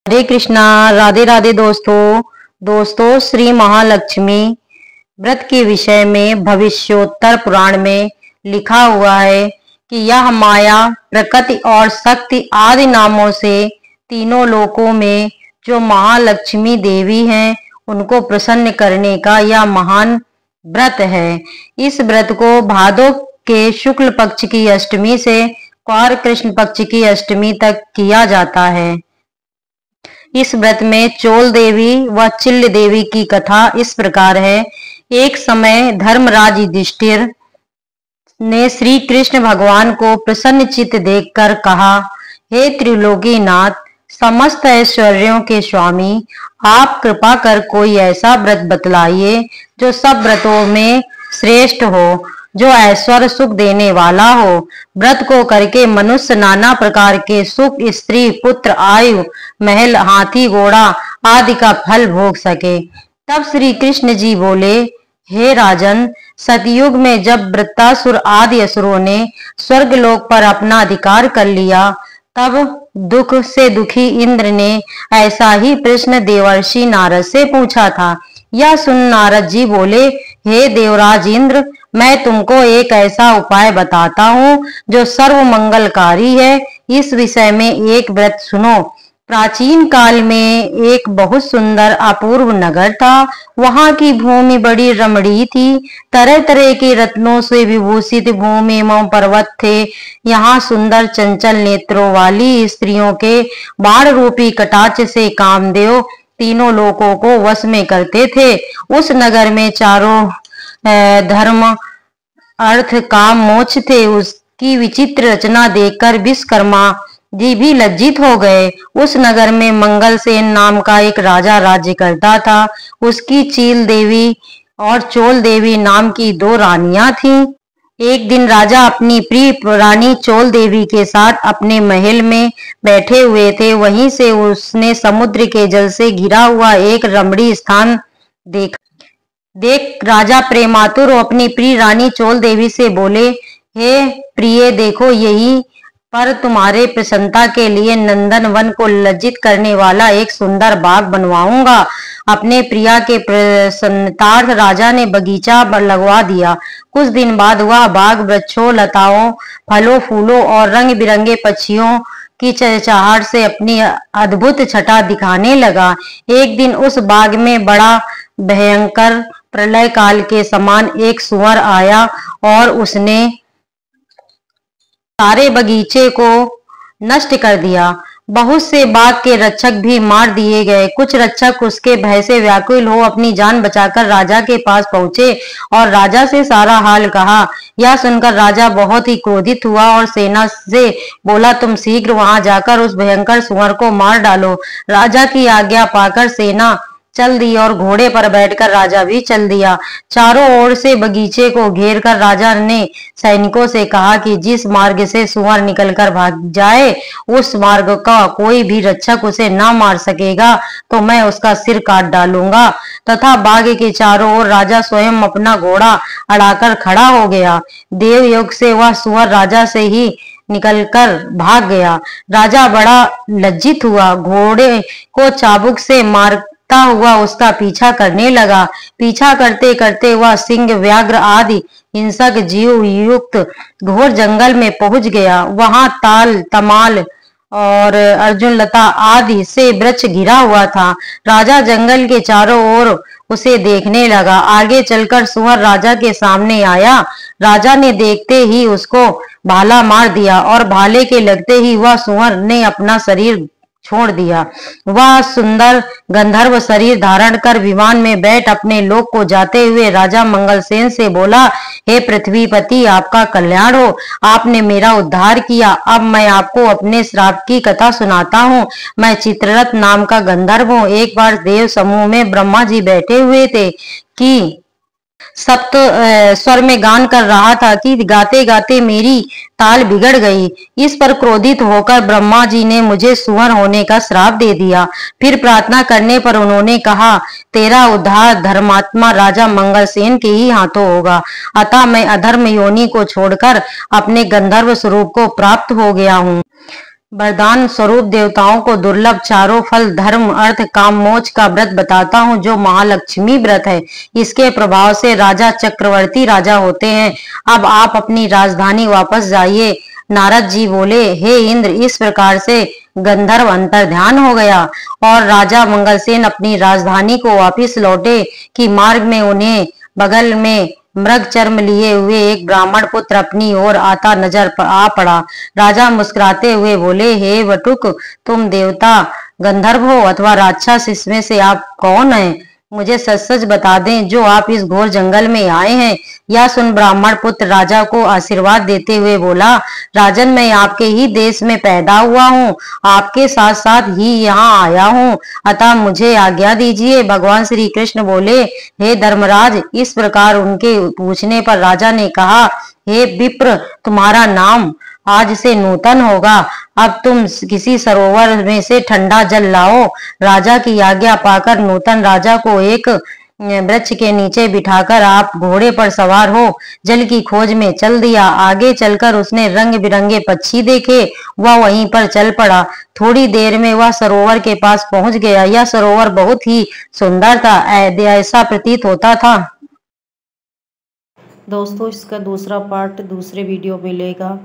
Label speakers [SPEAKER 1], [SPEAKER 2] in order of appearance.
[SPEAKER 1] हरे कृष्णा। राधे राधे दोस्तों श्री महालक्ष्मी व्रत के विषय में भविष्योत्तर पुराण में लिखा हुआ है कि यह माया, प्रकृति और शक्ति आदि नामों से तीनों लोकों में जो महालक्ष्मी देवी हैं उनको प्रसन्न करने का यह महान व्रत है। इस व्रत को भादो के शुक्ल पक्ष की अष्टमी से क्वार कृष्ण पक्ष की अष्टमी तक किया जाता है। इस व्रत में चोल देवी व चिल्ल देवी की कथा इस प्रकार है। एक समय धर्मराज युधिष्ठिर ने श्री कृष्ण भगवान को प्रसन्न चित्त देखकर कहा, हे त्रिलोकीनाथ, समस्त ऐश्वर्यों के स्वामी, आप कृपा कर कोई ऐसा व्रत बतलाइए जो सब व्रतों में श्रेष्ठ हो, जो ऐश्वर्य सुख देने वाला हो। व्रत को करके मनुष्य नाना प्रकार के सुख, स्त्री पुत्र, आयु, महल, हाथी घोड़ा आदि का फल भोग सके। तब श्री कृष्ण जी बोले, हे राजन, सतयुग में जब वृत्तासुर आदि असुरों ने स्वर्ग लोक पर अपना अधिकार कर लिया, तब दुख से दुखी इंद्र ने ऐसा ही प्रश्न देवर्षि नारद से पूछा था। यह सुन नारद जी बोले, हे देवराज इंद्र, मैं तुमको एक ऐसा उपाय बताता हूँ जो सर्व मंगलकारी है। इस विषय में एक व्रत सुनो। प्राचीन काल में एक बहुत सुंदर अपूर्व नगर था। वहां की भूमि बड़ी रमणीय थी। तरह तरह के रत्नों से विभूषित भूमि एवं पर्वत थे। यहाँ सुंदर चंचल नेत्रों वाली स्त्रियों के बाण रूपी कटाक्ष से कामदेव तीनों लोकों को वश में करते थे। उस नगर में चारों धर्म, अर्थ, काम, मोक्ष थे। उसकी विचित्र रचना देखकर विश्वकर्मा जी भी लज्जित हो गए। उस नगर में मंगलसेन नाम का एक राजा राज्य करता था। उसकी चील देवी और चोल देवी नाम की दो रानियां थीं। एक दिन राजा अपनी प्रिय रानी चोल देवी के साथ अपने महल में बैठे हुए थे। वहीं से उसने समुद्र के जल से घिरा हुआ एक रमणीय स्थान देख राजा प्रेमातुर अपनी प्रिय रानी चोल देवी से बोले, हे प्रिय, देखो, यही पर तुम्हारे प्रसन्नता के लिए नंदन वन को लज्जित करने वाला एक सुंदर बाग बनवाऊंगा। अपने प्रिया के प्रसन्नतार्थ राजा ने बगीचा लगवा दिया। कुछ दिन बाद वह बाग वृक्षों, लताओं, फलों, फूलों और रंग बिरंगे पक्षियों की चहचहाहट से अपनी अद्भुत छटा दिखाने लगा। एक दिन उस बाग में बड़ा भयंकर प्रलय काल के समान एक सुअर आया और उसने सारे बगीचे को नष्ट कर दिया। बहुत से बाग के रक्षक भी मार दिए गए। कुछ रक्षक उसके भय से व्याकुल हो अपनी जान बचाकर राजा के पास पहुंचे और राजा से सारा हाल कहा। यह सुनकर राजा बहुत ही क्रोधित हुआ और सेना से बोला, तुम शीघ्र वहां जाकर उस भयंकर सुअर को मार डालो। राजा की आज्ञा पाकर सेना चल दी और घोड़े पर बैठकर राजा भी चल दिया। चारों ओर से बगीचे को घेरकर राजा ने सैनिकों से कहा कि जिस मार्ग से सुअर निकलकर भाग जाए, उस मार्ग का कोई भी रक्षक उसे ना मार सकेगा तो मैं उसका सिर काट डालूंगा। तथा बाग के चारों ओर राजा स्वयं अपना घोड़ा अड़ाकर खड़ा हो गया। देवयोग से वह सुअर राजा से ही निकलकर भाग गया। राजा बड़ा लज्जित हुआ, घोड़े को चाबुक से मार हुआ उसका पीछा करने लगा। पीछा करते करते वह सिंह, व्याघ्र आदि हिंसक जीव युक्त घोर जंगल में पहुंच गया। वहां ताल, तमाल और अर्जुन लता आदि से वृक्ष घिरा हुआ था। राजा जंगल के चारों ओर उसे देखने लगा। आगे चलकर सुअर राजा के सामने आया। राजा ने देखते ही उसको भाला मार दिया और भाले के लगते ही वह सुअर ने अपना शरीर छोड़ दिया। वह सुंदर गंधर्व शरीर धारण कर विमान में बैठ अपने लोक को जाते हुए राजा मंगलसेन से बोला, हे पृथ्वीपति, आपका कल्याण हो, आपने मेरा उद्धार किया। अब मैं आपको अपने श्राप की कथा सुनाता हूँ। मैं चित्ररथ नाम का गंधर्व हूँ। एक बार देव समूह में ब्रह्मा जी बैठे हुए थे कि सप्त स्वर में गान कर रहा था कि गाते गाते मेरी ताल बिगड़ गई। इस पर क्रोधित होकर ब्रह्मा जी ने मुझे सुअर होने का श्राप दे दिया। फिर प्रार्थना करने पर उन्होंने कहा, तेरा उद्धार धर्मात्मा राजा मंगलसेन के ही हाथों होगा। अतः मैं अधर्म योनि को छोड़कर अपने गंधर्व स्वरूप को प्राप्त हो गया हूँ। वरदान स्वरूप देवताओं को दुर्लभ चारों फल धर्म अर्थ काम मोक्ष का व्रत बताता हूँ, जो महालक्ष्मी व्रत है। इसके प्रभाव से राजा चक्रवर्ती राजा होते हैं। अब आप अपनी राजधानी वापस जाइए। नारद जी बोले, हे इंद्र, इस प्रकार से गंधर्व अंतर्ध्यान हो गया और राजा मंगलसेन अपनी राजधानी को वापिस लौटे कि मार्ग में उन्हें बगल में मृग चर्म लिए हुए एक ब्राह्मण पुत्र अपनी ओर आता नजर आ पड़ा। राजा मुस्कुराते हुए बोले, हे बटुक, तुम देवता गंधर्व हो अथवा राक्षस, इसमें से आप कौन हैं? मुझे सच सच बता दें, जो आप इस घोर जंगल में आए हैं। यह सुन ब्राह्मण पुत्र राजा को आशीर्वाद देते हुए बोला, राजन, मैं आपके ही देश में पैदा हुआ हूँ, आपके साथ साथ ही यहाँ आया हूँ, अतः मुझे आज्ञा दीजिए। भगवान श्री कृष्ण बोले, हे धर्मराज। इस प्रकार उनके पूछने पर राजा ने कहा, हे विप्र, तुम्हारा नाम आज से नूतन होगा। अब तुम किसी सरोवर में से ठंडा जल लाओ। राजा की आज्ञा पाकर नूतन राजा को एक वृक्ष के नीचे बिठाकर आप घोड़े पर सवार हो जल की खोज में चल दिया। आगे चलकर उसने रंग बिरंगे पक्षी देखे, वह वहीं पर चल पड़ा। थोड़ी देर में वह सरोवर के पास पहुंच गया। यह सरोवर बहुत ही सुंदर था, ऐसा प्रतीत होता था।
[SPEAKER 2] दोस्तों, इसका दूसरा पार्ट दूसरे वीडियो में मिलेगा।